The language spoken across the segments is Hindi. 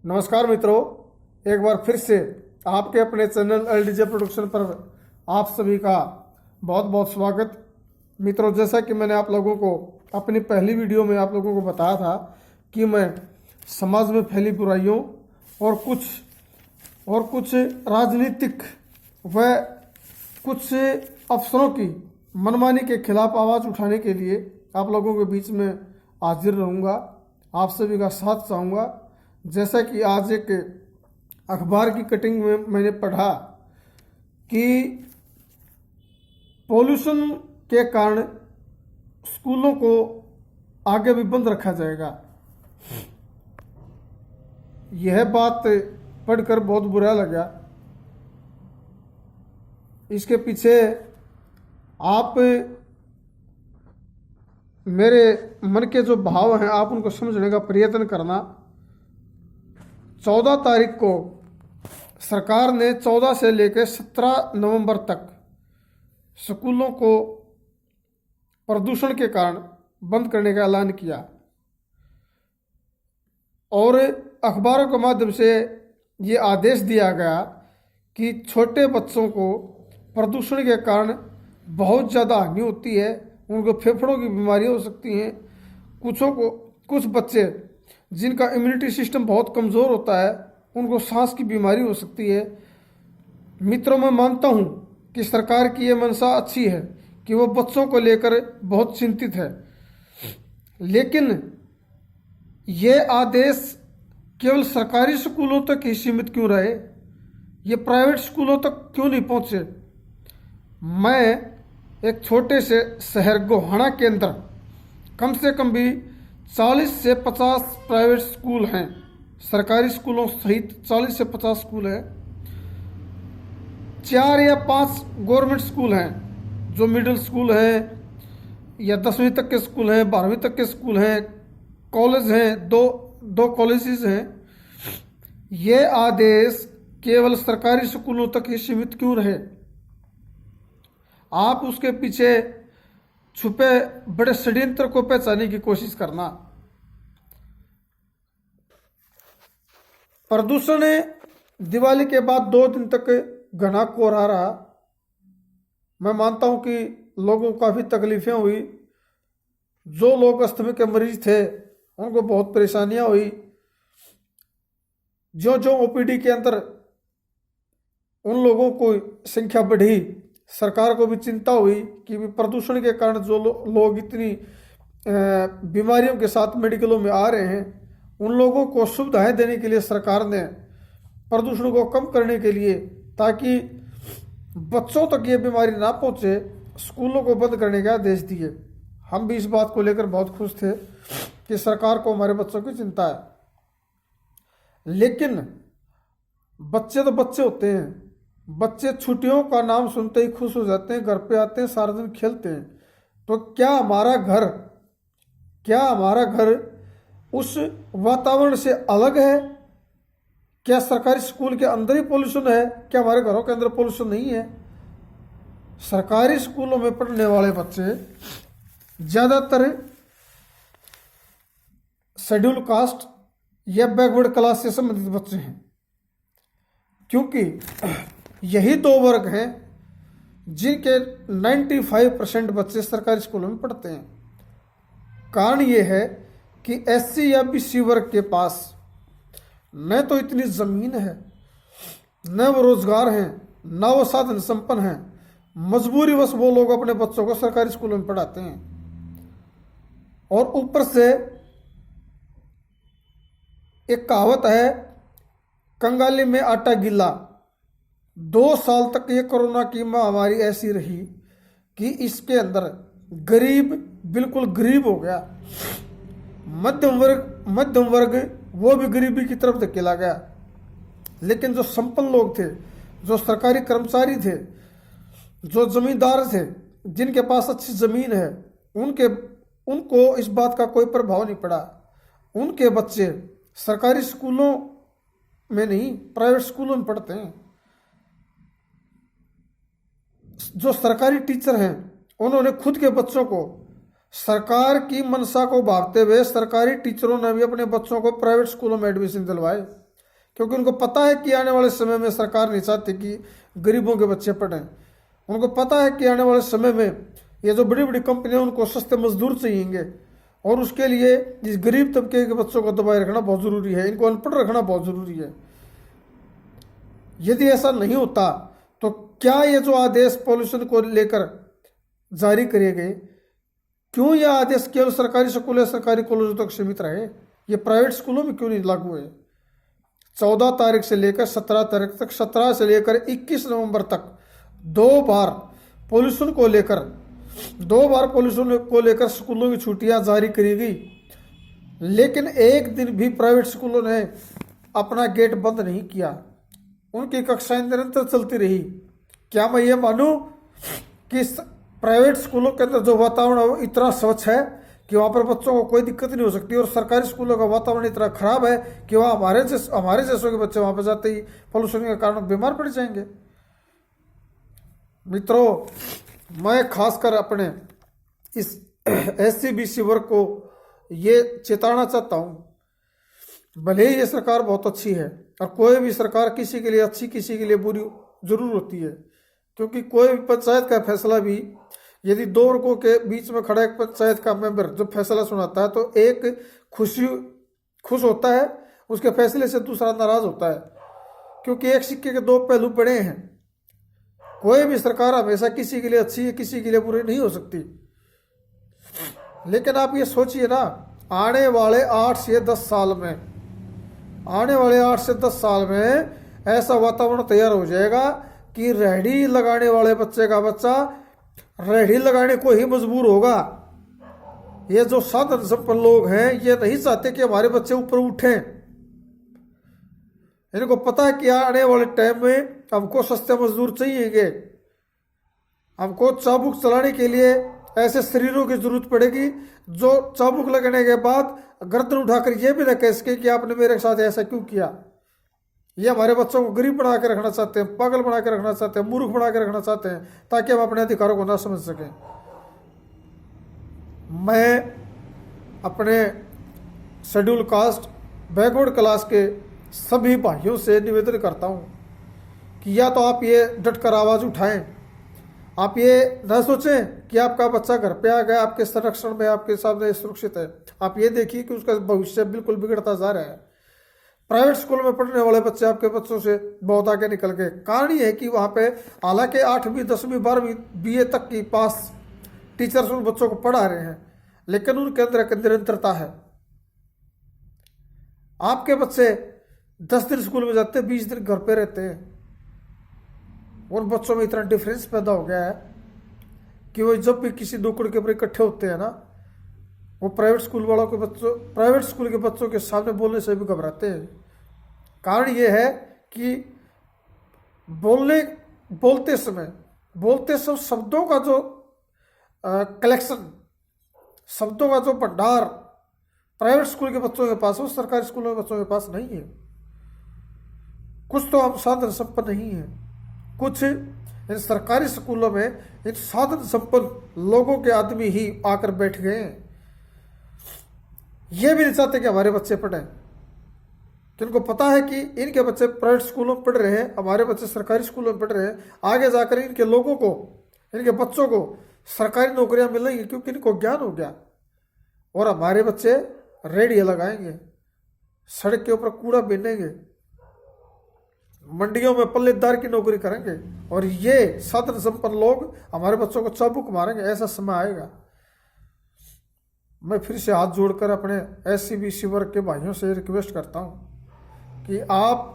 नमस्कार मित्रों, एक बार फिर से आपके अपने चैनल एलडीजे प्रोडक्शन पर आप सभी का बहुत बहुत स्वागत। मित्रों, जैसा कि मैंने आप लोगों को अपनी पहली वीडियो में आप लोगों को बताया था कि मैं समाज में फैली बुराइयों और कुछ राजनीतिक व कुछ अफसरों की मनमानी के खिलाफ आवाज़ उठाने के लिए आप लोगों के बीच में हाजिर रहूँगा, आप सभी का साथ चाहूँगा। जैसा कि आज एक अखबार की कटिंग में मैंने पढ़ा कि पॉल्यूशन के कारण स्कूलों को आगे भी बंद रखा जाएगा। यह बात पढ़कर बहुत बुरा लगा। इसके पीछे आप मेरे मन के जो भाव हैं आप उनको समझने का प्रयत्न करना। 14 तारीख को सरकार ने 14 से लेकर 17 नवंबर तक स्कूलों को प्रदूषण के कारण बंद करने का ऐलान किया और अखबारों के माध्यम से ये आदेश दिया गया कि छोटे बच्चों को प्रदूषण के कारण बहुत ज़्यादा हानि होती है, उनको फेफड़ों की बीमारी हो सकती हैं। कुछ बच्चे जिनका इम्यूनिटी सिस्टम बहुत कमज़ोर होता है उनको सांस की बीमारी हो सकती है। मित्रों, मैं मानता हूँ कि सरकार की ये मंशा अच्छी है कि वो बच्चों को लेकर बहुत चिंतित है, लेकिन ये आदेश केवल सरकारी स्कूलों तक ही सीमित क्यों रहे? ये प्राइवेट स्कूलों तक क्यों नहीं पहुँचे? मैं एक छोटे से शहर गोहाना के अंदर कम से कम भी 40 से 50 प्राइवेट स्कूल हैं, सरकारी स्कूलों सहित 40 से 50 स्कूल हैं। 4 या 5 गवर्नमेंट स्कूल हैं जो मिडिल स्कूल हैं या 10वीं तक के स्कूल हैं, 12वीं तक के स्कूल हैं, कॉलेज हैं, दो कॉलेजेस हैं। ये आदेश केवल सरकारी स्कूलों तक ही सीमित क्यों रहे? आप उसके पीछे छुपे बड़े षड्यंत्र को पहचानने की कोशिश करना। प्रदूषण दिवाली के बाद 2 दिन तक घना कोहरा रहा। मैं मानता हूं कि लोगों को काफ़ी तकलीफें हुई। जो लोग अस्थमा के मरीज थे उनको बहुत परेशानियां हुई। जो ओपीडी के अंदर उन लोगों को संख्या बढ़ी, सरकार को भी चिंता हुई कि प्रदूषण के कारण जो लोग इतनी बीमारियों के साथ मेडिकलों में आ रहे हैं उन लोगों को सुविधाएं देने के लिए सरकार ने प्रदूषण को कम करने के लिए, ताकि बच्चों तक ये बीमारी ना पहुंचे, स्कूलों को बंद करने के आदेश दिए। हम भी इस बात को लेकर बहुत खुश थे कि सरकार को हमारे बच्चों की चिंता है। लेकिन बच्चे तो बच्चे होते हैं, बच्चे छुट्टियों का नाम सुनते ही खुश हो जाते हैं, घर पे आते हैं, सारा दिन खेलते हैं। तो क्या हमारा घर उस वातावरण से अलग है? क्या सरकारी स्कूल के अंदर ही पोल्यूशन है? क्या हमारे घरों के अंदर पोल्यूशन नहीं है? सरकारी स्कूलों में पढ़ने वाले बच्चे ज़्यादातर शेड्यूल कास्ट या बैकवर्ड क्लास से संबंधित बच्चे हैं, क्योंकि यही 2 वर्ग हैं जिनके 95% बच्चे सरकारी स्कूलों में पढ़ते हैं। कारण ये है कि एससी या बीसी वर्ग के पास न तो इतनी ज़मीन है, न वो रोजगार हैं, न वो साधन संपन्न हैं। मजबूरीवश वो लोग अपने बच्चों को सरकारी स्कूलों में पढ़ाते हैं और ऊपर से एक कहावत है, कंगाली में आटा गीला। 2 साल तक ये कोरोना की महामारी ऐसी रही कि इसके अंदर गरीब बिल्कुल गरीब हो गया, मध्यम वर्ग वो भी गरीबी की तरफ धकेला गया। लेकिन जो संपन्न लोग थे, जो सरकारी कर्मचारी थे, जो जमींदार थे, जिनके पास अच्छी ज़मीन है, उनको इस बात का कोई प्रभाव नहीं पड़ा। उनके बच्चे सरकारी स्कूलों में नहीं, प्राइवेट स्कूलों में पढ़ते हैं। जो सरकारी टीचर हैं उन्होंने खुद के बच्चों को सरकार की मंशा को भागते हुए सरकारी टीचरों ने भी अपने बच्चों को प्राइवेट स्कूलों में एडमिशन दिलवाए। क्योंकि उनको पता है कि आने वाले समय में सरकार नहीं चाहती कि गरीबों के बच्चे पढ़ें। उनको पता है कि आने वाले समय में ये जो बड़ी बड़ी कंपनियां उनको सस्ते मजदूर चाहिएंगे, और उसके लिए इस गरीब तबके के बच्चों को दबाए रखना बहुत ज़रूरी है, इनको अनपढ़ रखना बहुत ज़रूरी है। यदि ऐसा नहीं होता तो क्या ये जो आदेश पॉल्यूशन को लेकर जारी करे गए, क्यों यह आदेश केवल सरकारी स्कूल या सरकारी कॉलेजों तक सीमित रहे, ये प्राइवेट स्कूलों में क्यों नहीं लागू है? 14 तारीख से लेकर 17 तारीख तक, 17 से लेकर 21 नवंबर तक दो बार पॉल्यूशन को लेकर स्कूलों की छुट्टियां जारी करी गई, लेकिन एक दिन भी प्राइवेट स्कूलों ने अपना गेट बंद नहीं किया, उनकी कक्षाएं निरंतर चलती रही। क्या मैं ये मानूं कि प्राइवेट स्कूलों के अंदर जो वातावरण है वो इतना स्वच्छ है कि वहाँ पर बच्चों को कोई दिक्कत नहीं हो सकती, और सरकारी स्कूलों का वातावरण इतना खराब है कि वहाँ हमारे जैसों के बच्चे वहाँ पर जाते ही पॉल्यूशन के कारण बीमार पड़ जाएंगे? मित्रों, मैं खासकर अपने इस SC-BC वर्ग को ये चेताना चाहता हूँ, भले ही ये सरकार बहुत अच्छी है, और कोई भी सरकार किसी के लिए अच्छी किसी के लिए बुरी जरूर होती है, क्योंकि कोई भी पंचायत का फैसला भी यदि दो वर्गों के बीच में खड़ा एक पंचायत का मेंबर जो फैसला सुनाता है तो एक खुश होता है उसके फैसले से, दूसरा नाराज होता है, क्योंकि एक सिक्के के दो पहलू पड़े हैं। कोई भी सरकार हमेशा किसी के लिए अच्छी है किसी के लिए बुरी नहीं हो सकती। लेकिन आप ये सोचिए ना, आने वाले 8 से 10 साल में ऐसा वातावरण तैयार हो जाएगा कि रेहड़ी लगाने वाले बच्चे का बच्चा रेहड़ी लगाने को ही मजबूर होगा। ये जो साधन संपन्न लोग हैं ये नहीं चाहते कि हमारे बच्चे ऊपर उठें। इनको पता है कि आने वाले टाइम में हमको सस्ते मजदूर चाहिएंगे, हमको चाबुक चलाने के लिए ऐसे शरीरों की जरूरत पड़ेगी जो चाबुक लगने के बाद गर्दन उठाकर ये भी न कह सके कि आपने मेरे साथ ऐसा क्यों किया। ये हमारे बच्चों को गरीब बना के रखना चाहते हैं, पागल बना के रखना चाहते हैं, मूर्ख बना के रखना चाहते हैं, ताकि हम अपने अधिकारों को ना समझ सकें। मैं अपने शेड्यूल कास्ट बैकवर्ड क्लास के सभी भाइयों से निवेदन करता हूं कि या तो आप ये डटकर आवाज़ उठाएं, आप ये न सोचें कि आपका बच्चा घर पे आ गया, आपके संरक्षण में आपके सामने सुरक्षित है। आप ये देखिए कि उसका भविष्य बिल्कुल बिगड़ता जा रहा है। प्राइवेट स्कूल में पढ़ने वाले बच्चे आपके बच्चों से बहुत आगे निकल गए। कारण ये है कि वहाँ पे हालांकि 8वीं 10वीं 12वीं BA तक की पास टीचर्स उन बच्चों को पढ़ा रहे हैं, लेकिन उनके अंदर एक निरंतरता है। आपके बच्चे 10 दिन स्कूल में जाते हैं, 20 दिन घर पे रहते हैं। उन बच्चों में इतना डिफरेंस पैदा हो गया है कि वो जब भी किसी दुकड़ के ऊपर इकट्ठे होते हैं ना, वो प्राइवेट स्कूल के बच्चों के सामने बोलने से भी घबराते हैं। कारण ये है कि बोलते समय शब्दों का जो कलेक्शन, शब्दों का जो भंडार प्राइवेट स्कूल के बच्चों के पास हो, सरकारी स्कूलों के बच्चों के पास नहीं है। कुछ तो हम साधन संपन्न नहीं है, कुछ इन सरकारी स्कूलों में इन साधन संपन्न लोगों के आदमी ही आकर बैठ गए हैं। ये भी नहीं चाहते कि हमारे बच्चे पढ़ें, जिनको पता है कि इनके बच्चे प्राइवेट स्कूलों में पढ़ रहे हैं, हमारे बच्चे सरकारी स्कूलों में पढ़ रहे हैं, आगे जाकर इनके लोगों को, इनके बच्चों को सरकारी नौकरियां मिलेंगी, क्योंकि इनको ज्ञान हो गया। और हमारे बच्चे रेडियो लगाएंगे, सड़क के ऊपर कूड़ा बीनेंगे, मंडियों में पल्लेदार की नौकरी करेंगे, और ये साधन संपन्न लोग हमारे बच्चों को चाबुक मारेंगे। ऐसा समय आएगा। मैं फिर से हाथ जोड़कर अपने SC-BC वर्ग के भाइयों से रिक्वेस्ट करता हूं कि आप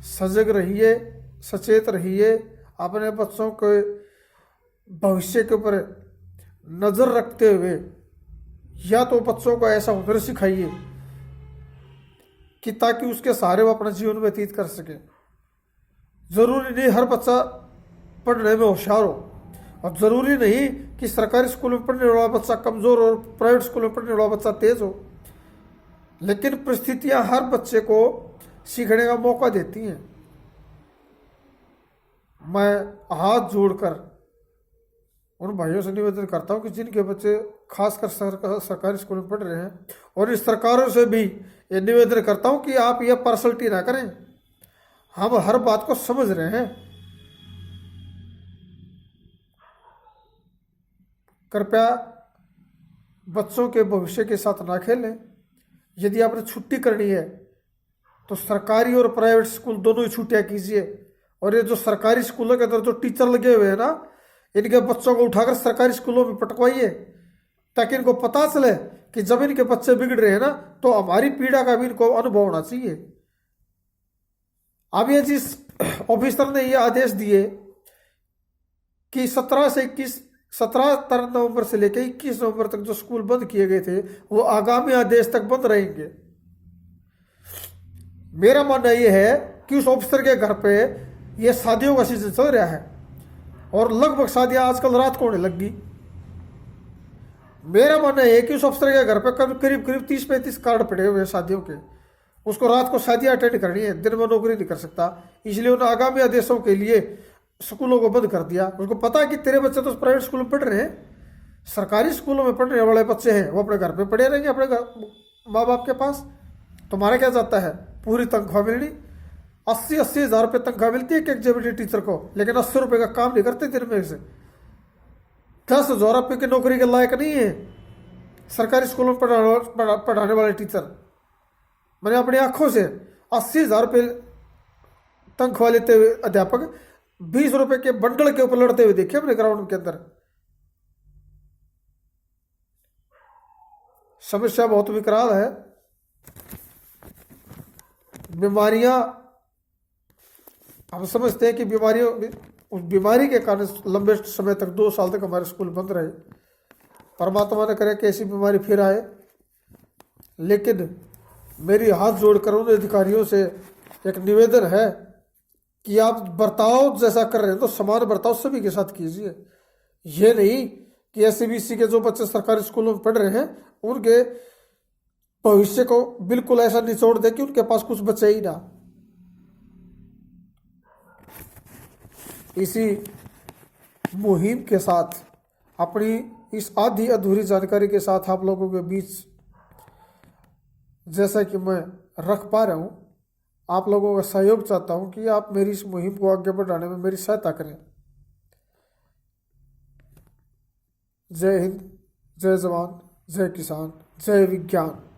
सजग रहिए, सचेत रहिए, अपने बच्चों के भविष्य के ऊपर नज़र रखते हुए या तो बच्चों को ऐसा हुनर सिखाइए कि ताकि उसके सहारे वो अपना जीवन व्यतीत कर सके। ज़रूरी नहीं हर बच्चा पढ़ने में होशियार हो, और ज़रूरी नहीं कि सरकारी स्कूल में पढ़ने वाला बच्चा कमज़ोर और प्राइवेट स्कूल में पढ़ने वाला बच्चा तेज़ हो, लेकिन परिस्थितियां हर बच्चे को सीखने का मौका देती हैं। मैं हाथ जोड़कर उन भाइयों से निवेदन करता हूं कि जिनके बच्चे खासकर सरकारी स्कूल में पढ़ रहे हैं, और इस सरकारों से भी ये निवेदन करता हूं कि आप ये पार्शलिटी ना करें, हम हर बात को समझ रहे हैं। कृपया बच्चों के भविष्य के साथ ना खेलें। यदि आपने छुट्टी करनी है तो सरकारी और प्राइवेट स्कूल दोनों ही छुट्टियां कीजिए। और ये जो सरकारी स्कूलों के अंदर जो टीचर लगे हुए हैं ना, इनके बच्चों को उठाकर सरकारी स्कूलों में पटकवाइए, ताकि इनको पता चले कि जब इनके बच्चे बिगड़ रहे हैं ना, तो हमारी पीड़ा का भी इनको अनुभव होना चाहिए। अब ये जिस ऑफिसर ने ये आदेश दिए कि 17 नवंबर से लेकर 21 नवंबर तक जो स्कूल बंद किए गए थे वो आगामी आदेश तक बंद रहेंगे। मेरा मानना यह है कि उस ऑफिसर के घर पे ये शादियों का सीजन चल रहा है और लगभग शादियां आजकल रात को होने लगी। मेरा मानना है कि उस अफसर के घर पे करीब करीब 30-35 कार्ड पड़े हुए हैं शादियों के। उसको रात को शादियां अटेंड करनी है, दिन में नौकरी नहीं कर सकता। इसलिए उन्होंने आगामी आदेशों के लिए स्कूलों को बंद कर दिया। उनको पता है कि तेरे बच्चे तो प्राइवेट स्कूल में पढ़ रहे हैं, सरकारी स्कूलों में पढ़ने वाले बच्चे हैं वो अपने घर पे पढ़े रहेंगे, अपने माँ बाप के पास। तुम्हारा क्या जाता है? पूरी तनख्वाह मिलनी, 80-80 हज़ार रुपये तनख्वाह मिलती है एक जेबीटी टीचर को, लेकिन 80 रुपये का काम नहीं करते दिन में से। 10,000 रुपये की नौकरी के लायक नहीं है सरकारी स्कूलों में पढ़ाने वाले टीचर। मैंने अपनी आंखों से 80,000 रुपये तनख्वाह लेते हुए अध्यापक 20 रुपये के बंडल के ऊपर लड़ते हुए देखे अपने ग्राउंड के अंदर। समस्या बहुत विकराल है। बीमारियां, हम समझते हैं कि उस बीमारी के कारण लंबे समय तक 2 साल तक हमारे स्कूल बंद रहे। परमात्मा ने करे कि ऐसी बीमारी फिर आए। लेकिन मेरी हाथ जोड़कर उन अधिकारियों से एक निवेदन है कि आप बर्ताव जैसा कर रहे हैं तो समान बर्ताव सभी के साथ कीजिए। ये नहीं कि एससीबीसी के जो बच्चे सरकारी स्कूलों में पढ़ रहे हैं उनके भविष्य को बिल्कुल ऐसा निचोड़ दे कि उनके पास कुछ बचे ही ना। इसी मुहिम के साथ, अपनी इस आधी अधूरी जानकारी के साथ आप लोगों के बीच जैसा कि मैं रख पा रहा हूँ, आप लोगों का सहयोग चाहता हूँ कि आप मेरी इस मुहिम को आगे बढ़ाने में मेरी सहायता करें। जय हिंद, जय जवान, जय किसान, जय विज्ञान।